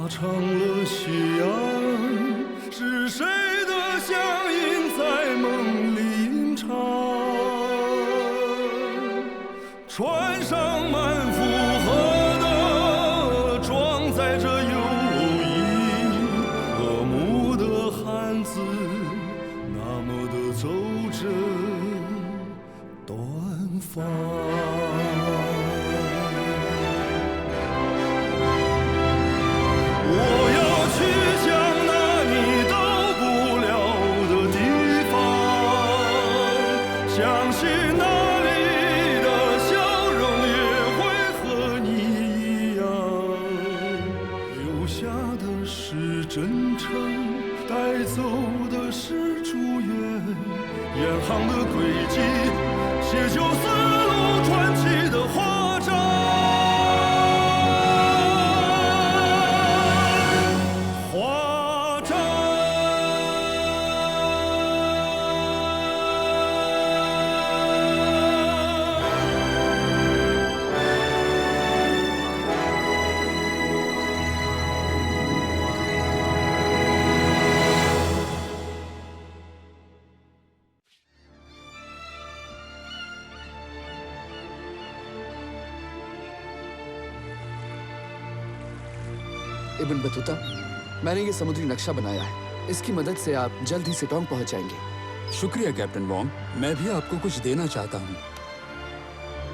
唱了夕阳，是谁的响应在梦里吟唱？船上满负荷的装载着友谊，和睦的汉字，那么的走着短发。我要去向那你到不了的地方，相信那里的笑容也会和你一样。留下的是真诚，带走的是祝愿，远航的轨迹写就丝路传奇的华章。इब्न Battuta, मैंने ये समुद्री नक्शा बनाया है। इसकी मदद से आप जल्द ही सिटोंग पहुंच जाएंगे। शुक्रिया कैप्टन वोंग, मैं भी आपको कुछ देना चाहता हूँ।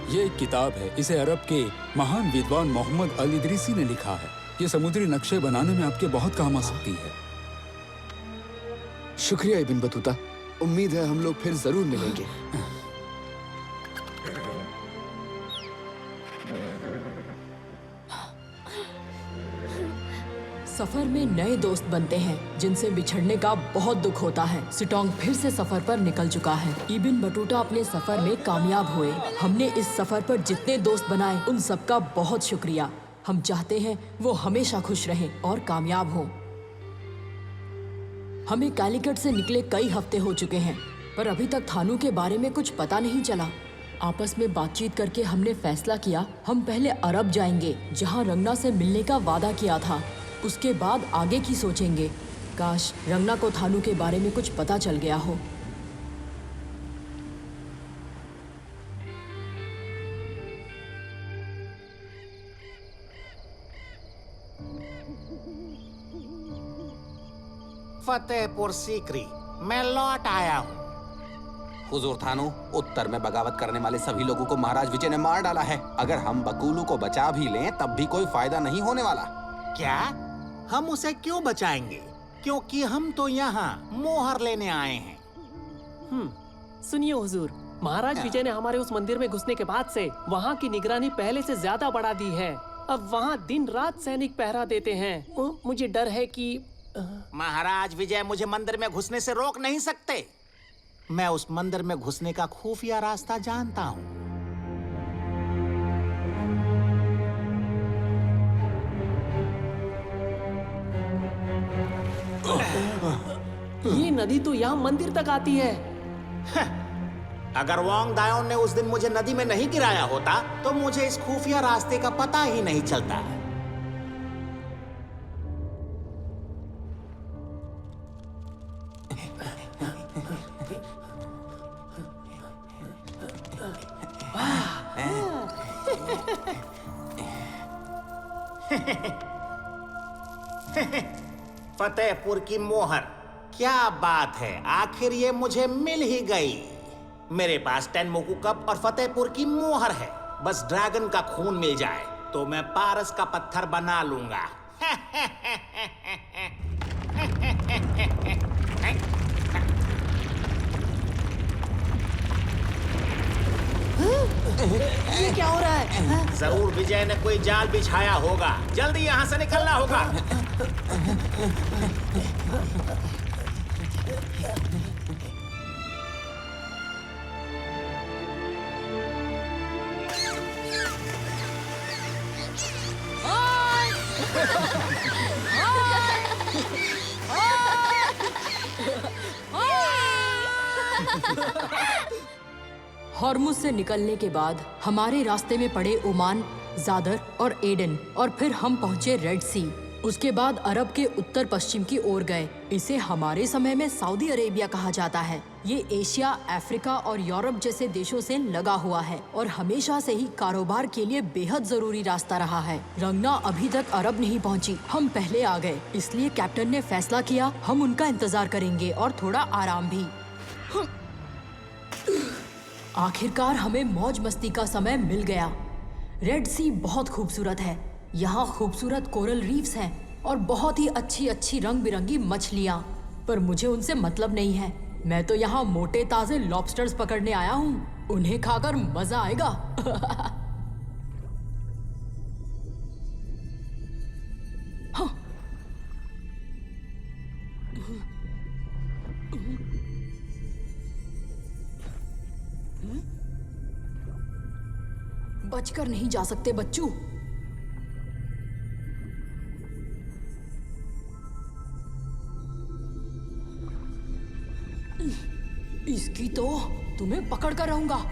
ये एक किताब है, इसे अरब के महान विद्वान मोहम्मद अल इदरीसी ने लिखा है। ये समुद्री नक्शे बनाने में आपके बहुत काम आ सकती है। शुक्रिया इब्न बतूता, उम्मीद है हम लोग फिर जरूर मिलेंगे। सफर में नए दोस्त बनते हैं जिनसे बिछड़ने का बहुत दुख होता है। सिटोंग फिर से सफर पर निकल चुका है। इब्न बटूता अपने सफर में कामयाब हुए। हमने इस सफर पर जितने दोस्त बनाए उन सबका बहुत शुक्रिया। हम चाहते हैं वो हमेशा खुश रहें और कामयाब हों। हमें कैलिकट से निकले कई हफ्ते हो चुके हैं, पर अभी तक थानू के बारे में कुछ पता नहीं चला। आपस में बातचीत करके हमने फैसला किया हम पहले अरब जाएंगे, जहाँ रंगना से मिलने का वादा किया था। उसके बाद आगे की सोचेंगे। काश रंगना को थानू के बारे में कुछ पता चल गया हो। फतेहपुर सीकरी, मैं लौट आया हूँ। हुजूर थानू, उत्तर में बगावत करने वाले सभी लोगों को महाराज विजय ने मार डाला है। अगर हम बकूलू को बचा भी लें तब भी कोई फायदा नहीं होने वाला। क्या? हम उसे क्यों बचाएंगे? क्योंकि हम तो यहाँ मोहर लेने आए हैं। सुनिए हुजूर, महाराज विजय ने हमारे उस मंदिर में घुसने के बाद से वहाँ की निगरानी पहले से ज्यादा बढ़ा दी है। अब वहाँ दिन रात सैनिक पहरा देते हैं। मुझे डर है कि महाराज विजय मुझे मंदिर में घुसने से रोक नहीं सकते। मैं उस मंदिर में घुसने का खुफिया रास्ता जानता हूँ। ये नदी तो यहाँ मंदिर तक आती है। अगर वांग दायोन ने उस दिन मुझे नदी में नहीं गिराया होता तो मुझे इस खुफिया रास्ते का पता ही नहीं चलता। फतेहपुर की मोहर, क्या बात है, आखिर ये मुझे मिल ही गई। मेरे पास टेनमोकू कप और फतेहपुर की मोहर है। बस ड्रैगन का खून मिल जाए तो मैं पारस का पत्थर बना लूंगा। ये क्या हो रहा है? जरूर विजय ने कोई जाल बिछाया होगा। जल्दी यहाँ से निकलना होगा। हॉर्मुज से निकलने के बाद हमारे रास्ते में पड़े ओमान, जादर और एडन, और फिर हम पहुंचे रेड सी। उसके बाद अरब के उत्तर पश्चिम की ओर गए। इसे हमारे समय में सऊदी अरेबिया कहा जाता है। ये एशिया, अफ्रीका और यूरोप जैसे देशों से लगा हुआ है और हमेशा से ही कारोबार के लिए बेहद जरूरी रास्ता रहा है। रंगना अभी तक अरब नहीं पहुंची, हम पहले आ गए, इसलिए कैप्टन ने फैसला किया हम उनका इंतजार करेंगे और थोड़ा आराम भी। आखिरकार हमें मौज मस्ती का समय मिल गया। रेड सी बहुत खूबसूरत है। यहाँ खूबसूरत कोरल रीफ्स हैं और बहुत ही अच्छी अच्छी रंग बिरंगी मछलियाँ, पर मुझे उनसे मतलब नहीं है। मैं तो यहाँ मोटे ताजे लॉबस्टर्स पकड़ने आया हूँ, उन्हें खाकर मजा आएगा। हाँ। बचकर नहीं जा सकते बच्चू। इसकी तो तुम्हें पकड़ कर रहूंगा।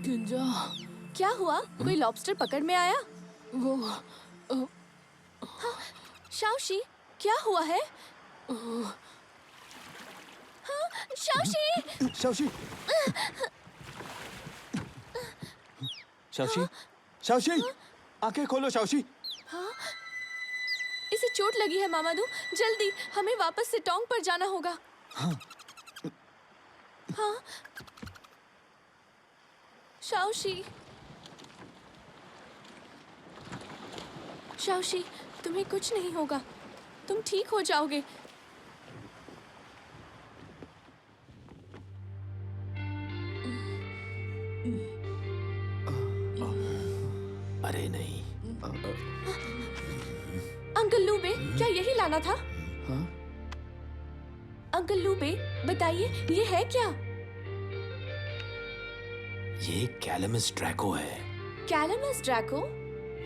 किंजा, क्या हुआ? कोई लॉबस्टर पकड़ में आया? वो शाओशी, क्या हुआ है? हाँ, शाओशी! शाओशी! शाओशी! शाओशी! आंखें खोलो शाओशी! इसे चोट लगी है मामादू, जल्दी हमें वापस से टोंग पर जाना होगा। हाँ। शाओशी, शाओशी, तुम्हें कुछ नहीं होगा, तुम ठीक हो जाओगे। अरे नहीं। अंकल लूबे, क्या यही लाना था? हाँ? अंकल लूबे, बताइए ये है क्या? ये कैलमस ड्रैको है। Calamus Draco?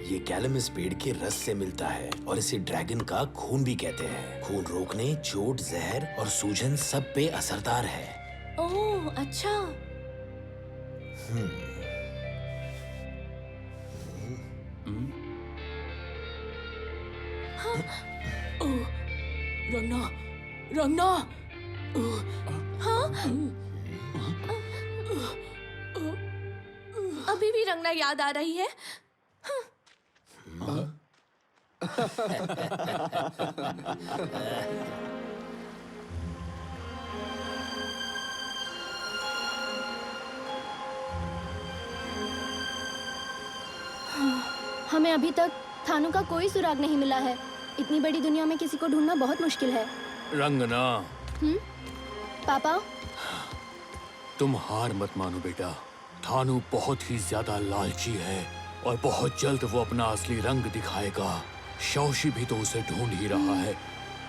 ये कैलमस पेड़ के रस से मिलता है और इसे ड्रैगन का खून भी कहते हैं। खून रोकने, चोट, जहर और सूजन सब पे असरदार है। ओह, अच्छा। रंगना, रंगना। अभी भी रंगना याद आ रही है? हमें अभी तक थानू का कोई सुराग नहीं मिला है। इतनी बड़ी दुनिया में किसी को ढूंढना बहुत मुश्किल है। रंगना, पापा, तुम हार मत मानो बेटा। थानू बहुत ही ज्यादा लालची है और बहुत जल्द वो अपना असली रंग दिखाएगा। शाओशी भी तो उसे ढूंढ ही रहा है।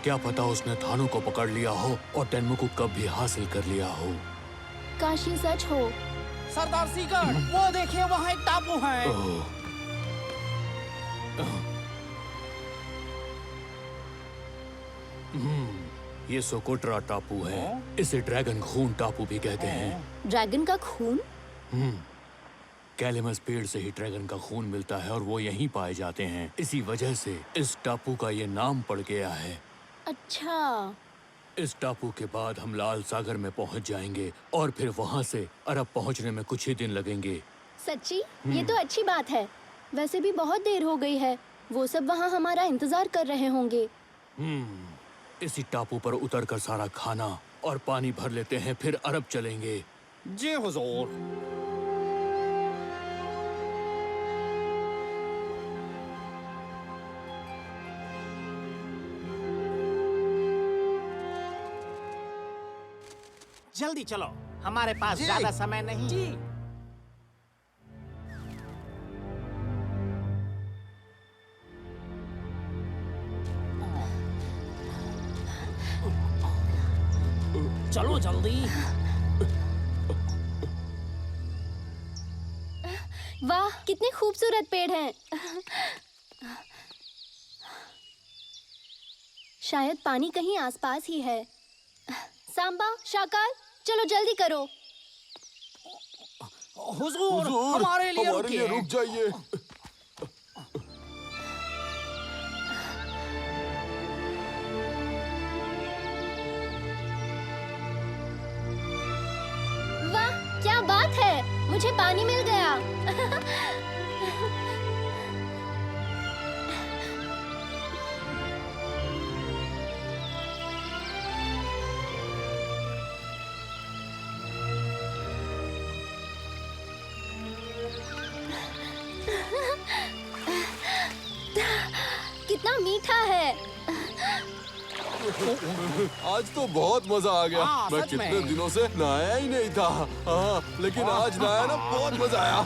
क्या पता उसने थानू को पकड़ लिया हो और टेन्मोकू कब भी हासिल कर लिया हो। काश ये सच हो। सरदार सीकर, वो देखिए वहाँ एक टापू है। ये सोकोट्रा टापू है। इसे ड्रैगन खून टापू भी कहते हैं। ड्रैगन का खून? कैलमस पेड़ से ही ड्रैगन का खून मिलता है और वो यहीं पाए जाते हैं। इसी वजह से इस टापू का ये नाम पड़ गया है। अच्छा। इस टापू के बाद हम लाल सागर में पहुंच जाएंगे और फिर वहां से अरब पहुंचने में कुछ ही दिन लगेंगे। सच्ची? ये तो अच्छी बात है। वैसे भी बहुत देर हो गई है। वो सब वहाँ हमारा इंतजार कर रहे होंगे। इसी टापू पर उतरकर सारा खाना और पानी भर लेते हैं, फिर अरब चलेंगे। जी हुजूर। जल्दी चलो, हमारे पास ज्यादा समय नहीं। चलो जल्दी। वाह, कितने खूबसूरत पेड़ हैं। शायद पानी कहीं आसपास ही है। सांबा, शाकाल, चलो जल्दी करो। हुजूर, हमारे लिए रुक जाइए। वाह, क्या बात है, मुझे पानी मिल गया। कितना मीठा है। आज तो बहुत मजा आ गया। हाँ, मैं सच कितने में। दिनों से नहाया ही नहीं था। हाँ, लेकिन आज नहाया ना, बहुत मजा आया।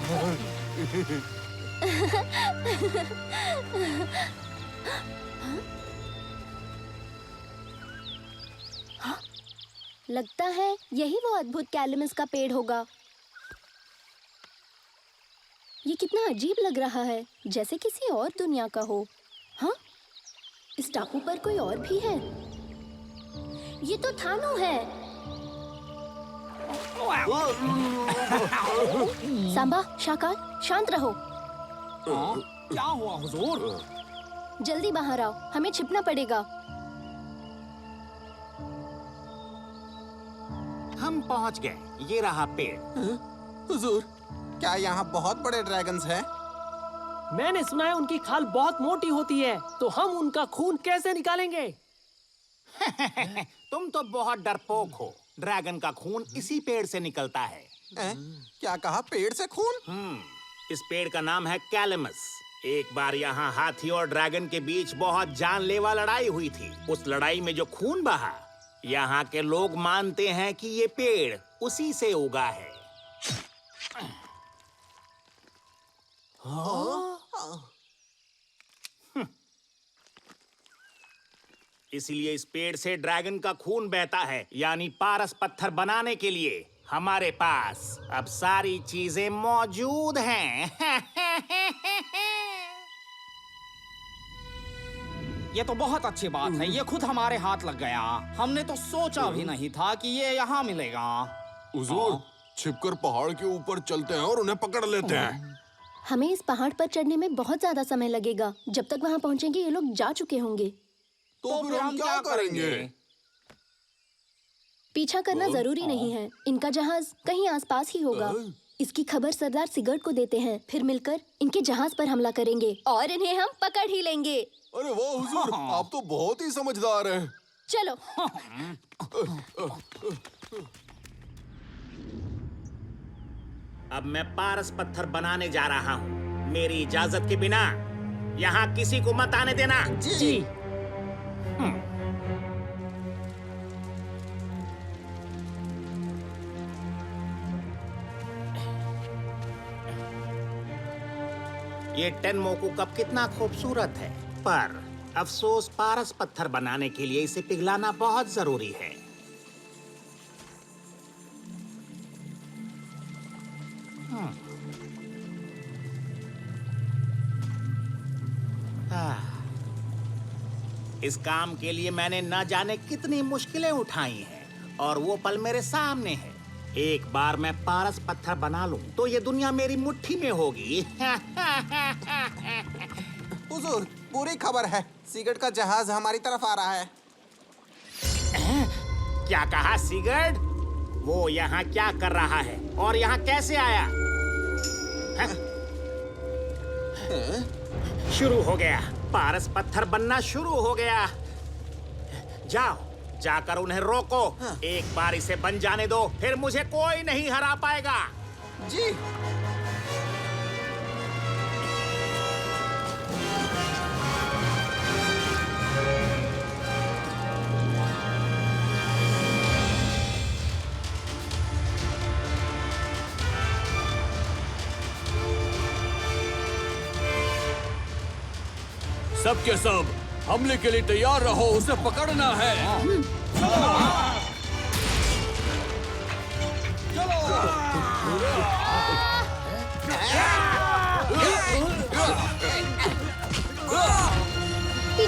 लगता है यही वो अद्भुत कैलमस का पेड़ होगा। ये कितना अजीब लग रहा है, जैसे किसी और दुनिया का हो। हाँ, इस टापू पर कोई और भी है। ये तो थानू है। सांबा, शाकाल, शांत रहो। क्या हुआ हुजूर? जल्दी बाहर आओ, हमें छिपना पड़ेगा। हम पहुंच गए। ये रहा पेड़। हुजूर, क्या यहाँ बहुत बड़े ड्रैगन्स हैं? मैंने सुना है उनकी खाल बहुत मोटी होती है, तो हम उनका खून कैसे निकालेंगे? तुम तो बहुत डरपोक हो। ड्रैगन का खून इसी पेड़ से निकलता है। क्या कहा, पेड़ से खून? इस पेड़ का नाम है कैलमस। एक बार यहाँ हाथी और ड्रैगन के बीच बहुत जानलेवा लड़ाई हुई थी। उस लड़ाई में जो खून बहा, यहाँ के लोग मानते हैं कि ये पेड़ उसी से उगा है। इसलिए इस पेड़ से ड्रैगन का खून बहता है। यानी पारस पत्थर बनाने के लिए हमारे पास अब सारी चीजें मौजूद हैं। ये तो बहुत अच्छी बात है। ये खुद हमारे हाथ लग गया। हमने तो सोचा भी नहीं था कि ये यहाँ मिलेगा। हुजूर, छिपकर पहाड़ के ऊपर चलते हैं और उन्हें पकड़ लेते हैं। हमें इस पहाड़ पर चढ़ने में बहुत ज्यादा समय लगेगा। जब तक वहाँ पहुँचेंगे ये लोग जा चुके होंगे। तो फिर हम क्या करेंगे? पीछा करना जरूरी नहीं है। इनका जहाज कहीं आसपास ही होगा। इसकी खबर सरदार सिगर्ट को देते हैं। फिर मिलकर इनके जहाज पर हमला करेंगे और इन्हें हम पकड़ ही लेंगे। अरे वाह हुजूर, आप तो बहुत ही समझदार हैं। चलो। अब मैं पारस पत्थर बनाने जा रहा हूँ। मेरी इजाजत के बिना यहाँ किसी को मत आने देना। जी। ये टेनमोकू कप कितना खूबसूरत है, पर अफसोस पारस पत्थर बनाने के लिए इसे पिघलाना बहुत जरूरी है। इस काम के लिए मैंने न जाने कितनी मुश्किलें उठाई हैं और वो पल मेरे सामने है। एक बार मैं पारस पत्थर बना लूं तो ये दुनिया मेरी मुट्ठी में होगी। हुजूर, बुरी खबर है। सिगरेट का जहाज हमारी तरफ आ रहा है। क्या कहा सिगर्ट? वो यहाँ क्या कर रहा है और यहाँ कैसे आया? शुरू हो गया। पारस पत्थर बनना शुरू हो गया। जाओ, जाकर उन्हें रोको। एक बार इसे बन जाने दो, फिर मुझे कोई नहीं हरा पाएगा। जी। सब के सब हमले के लिए तैयार रहो। उसे पकड़ना है।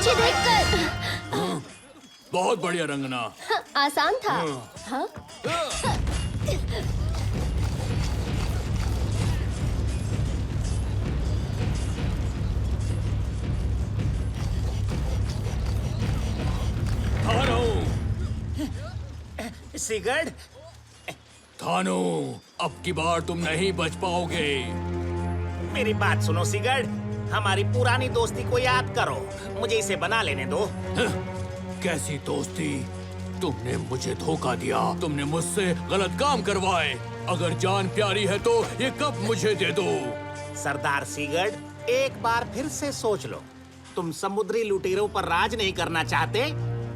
पीछे देखकर। बहुत बढ़िया रंगना। हाँ, आसान था। हाँ? सिगर्ड, थानो, अब की बार तुम नहीं बच पाओगे। मेरी बात सुनो सिगर्ड, हमारी पुरानी दोस्ती को याद करो। मुझे इसे बना लेने दो। कैसी दोस्ती? तुमने मुझे धोखा दिया, तुमने मुझसे गलत काम करवाए। अगर जान प्यारी है तो ये कब मुझे दे दो। सरदार सिगर्ड, एक बार फिर से सोच लो। तुम समुद्री लुटेरों पर राज नहीं करना चाहते?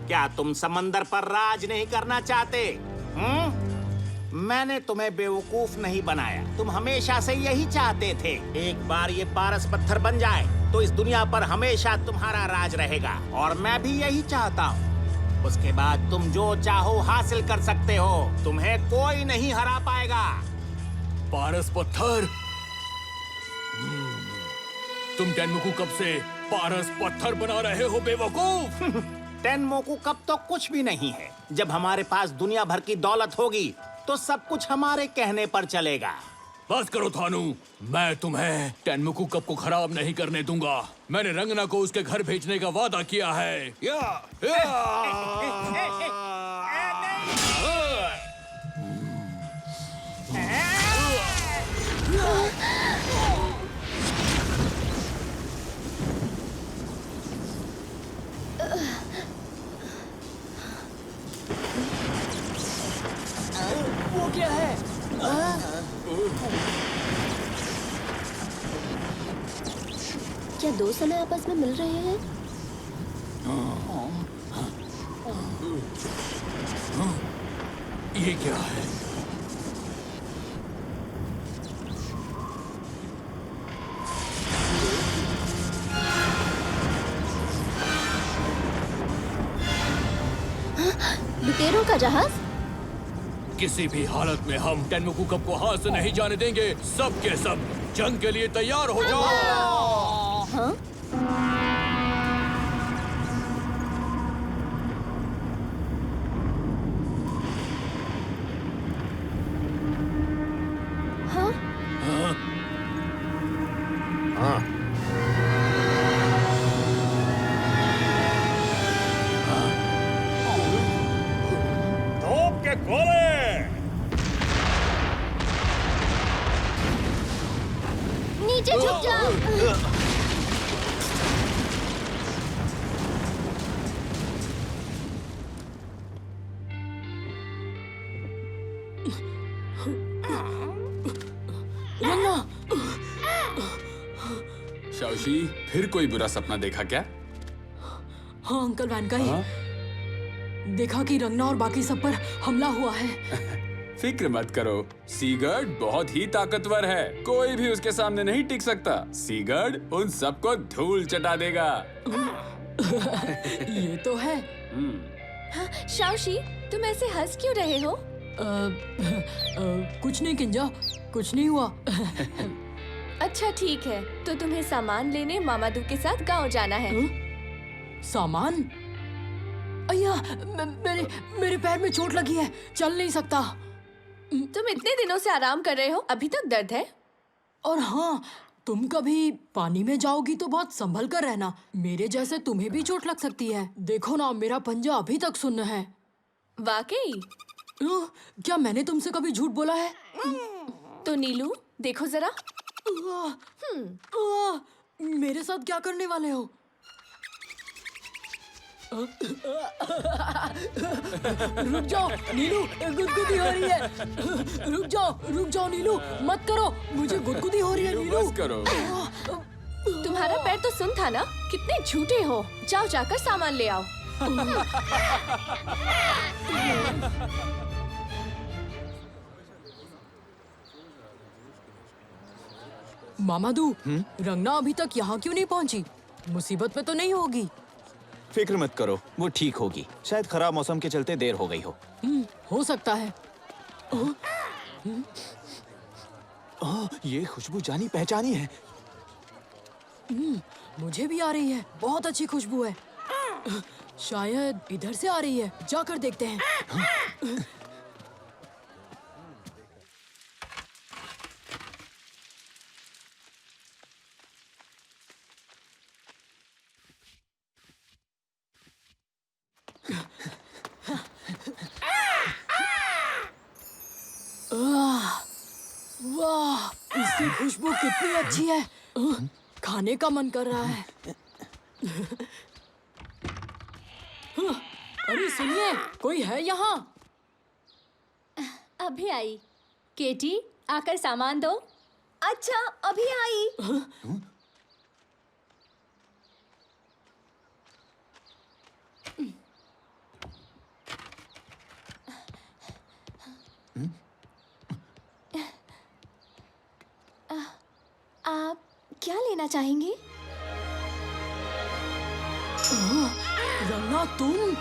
क्या तुम समंदर पर राज नहीं करना चाहते? मैंने तुम्हें बेवकूफ नहीं बनाया। तुम हमेशा से यही चाहते थे। एक बार ये पारस पत्थर बन जाए तो इस दुनिया पर हमेशा तुम्हारा राज रहेगा, और मैं भी यही चाहता हूँ। उसके बाद तुम जो चाहो हासिल कर सकते हो। तुम्हें कोई नहीं हरा पाएगा। पारस पत्थर? तुम टेनमुकु कब से पारस पत्थर बना रहे हो बेवकूफ? टेनमोकू कप तो कुछ भी नहीं है। जब हमारे पास दुनिया भर की दौलत होगी तो सब कुछ हमारे कहने पर चलेगा। बस करो थानू, मैं तुम्हें टेनमुकु कप को खराब नहीं करने दूंगा। मैंने रंगना को उसके घर भेजने का वादा किया है। वो क्या है? क्या दो समय आपस में मिल रहे हैं? ये क्या है? लुटेरों का जहाज? किसी भी हालत में हम टेनमुकु कप को हाथ से नहीं जाने देंगे। सब के सब जंग के लिए तैयार हो जाओ। हाँ? नीचे झुक जाओ। शाओशी, फिर कोई बुरा सपना देखा क्या? हाँ अंकल वैन का ही। देखा कि रंगना और बाकी सब पर हमला हुआ है। फिक्र मत करो, सीगर्ड बहुत ही ताकतवर है। कोई भी उसके सामने नहीं टिक सकता। सीगर्ड उन सबको धूल चटा देगा। ये तो है। हाँ, शाओशी, तुम ऐसे हंस क्यों रहे हो? कुछ नहीं किंजा, कुछ नहीं हुआ। अच्छा ठीक है, तो तुम्हें सामान लेने मामादू के साथ गांव जाना है। सामान? अय्या, मेरे पैर में चोट लगी है, चल नहीं सकता। तुम इतने दिनों से आराम कर रहे हो, अभी तक दर्द है? और हाँ, तुम कभी पानी में जाओगी तो बहुत संभल कर रहना। मेरे जैसे तुम्हें भी चोट लग सकती है। देखो ना, मेरा पंजा अभी तक सुन्न है। वाकई? क्या मैंने तुमसे कभी झूठ बोला है? तो नीलू, देखो जरा। मेरे साथ क्या करने वाले हो? रुक जाओ नीलू, गुदगुदी हो रही है। रुक जाओ नीलू, मत करो, मुझे गुदगुदी हो रही है नीलू। बस करो। तुम्हारा पैर तो सुन था ना? कितने झूठे हो। जाओ जाकर सामान ले आओ। मामादू, रंगना अभी तक यहाँ क्यों नहीं पहुँची? मुसीबत में तो नहीं होगी? फिक्र मत करो, वो ठीक होगी। शायद खराब मौसम के चलते देर हो गई हो सकता है। ये खुशबू जानी पहचानी है। मुझे भी आ रही है, बहुत अच्छी खुशबू है। शायद इधर से आ रही है, जाकर देखते हैं। वाह, इसकी खुशबू कितनी अच्छी है। खाने का मन कर रहा है। अरे सुनिए, कोई है यहाँ? अभी आई। केटी, आकर सामान दो। अच्छा, अभी आई। आप क्या लेना चाहेंगे? रंगना, तुम?